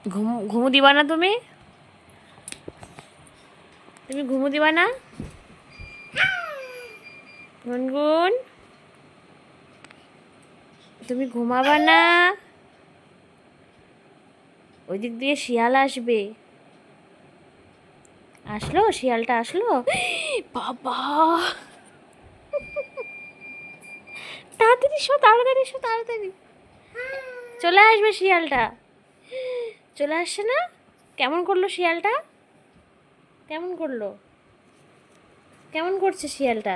ঘুমু দিবা না তুমি? তুমি ঘুমু দিবা না? গুনগুন, তুমি ঘুমাবা না? ওই দিক দিয়ে শিয়াল আসবে। আসলো, শিয়ালটা আসলো। বাবা, তাড়াতাড়ি শো, তাড়াতাড়ি শো, তাড়াতাড়ি। চলে আসবে শিয়ালটা। চলে আসছে না? কেমন করলো শিয়ালটা? কেমন করলো? কেমন করছে শিয়ালটা?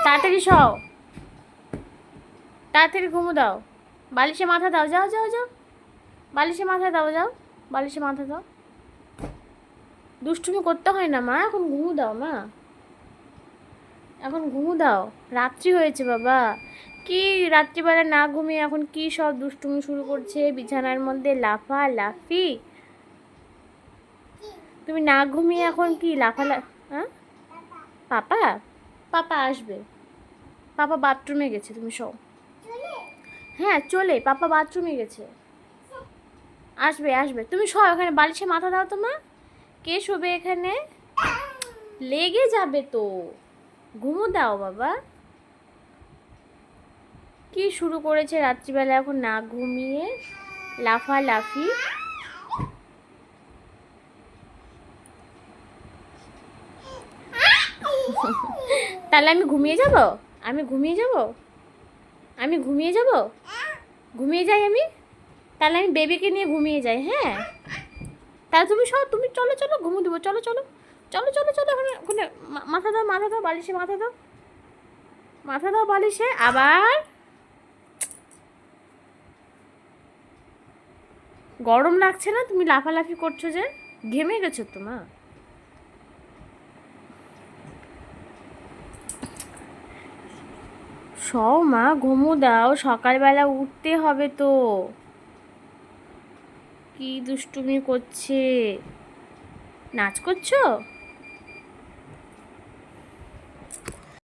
তাড়াতাড়ি শও, তাড়াতাড়ি ঘুমো দাও। বালিশে মাথা দাও, যাও যাও যাও। বালিশে মাথা দাও, যাও। বালিশে মাথা দাও। দুষ্টুমি করতে হয় না মা, এখন ঘুমো দাও মা। এখন ঘুমো দাও, রাত্রি হয়েছে বাবা। কি রাত্রিবেলা না ঘুমিয়ে এখন কি সব দুষ্টুমি শুরু করছে বিছানার মধ্যে লাফালাফি। তুমি না ঘুমিয়ে এখন কি হ্যাঁ? পাপা, পাপা আসবে। পাপা বাথরুমে গেছে, তুমি শো। হ্যাঁ চলে, পাপা বাথরুমে গেছে। আসবে আসবে, তুমি শো। এখানে বালিশে মাথা দাও তো মা। কে শোবে এখানে? লেগে যাবে তো। ঘুমো দাও বাবা। কি শুরু করেছে রাত্রিবেলা এখন না ঘুমিয়ে লাফালাফি। তাহলে আমি ঘুমিয়ে যাব? আমি ঘুমিয়ে যাব? আমি ঘুমিয়ে যাব? ঘুমিয়ে যাই আমি? তাহলে আমি বেবিকে নিয়ে ঘুমিয়ে যাই, হ্যাঁ? তাহলে তুমি সব, তুমি চলো চলো, ঘুমো দেবো, চলো চলো। চলো চলো চলো, ওখানে ওখানে মাথা দাও, মাথা দাও, বালিশে মাথা দাও। মাথা দাও বালিশে আবার। গরম লাগছে না? তুমি লাফালাফি করছো যে, ঘেমে গেছো তো মা। সও মা, ঘুমো দাও, সকালবেলা উঠতে হবে তো। কি দুষ্টুমি করছে? নাচ করছো?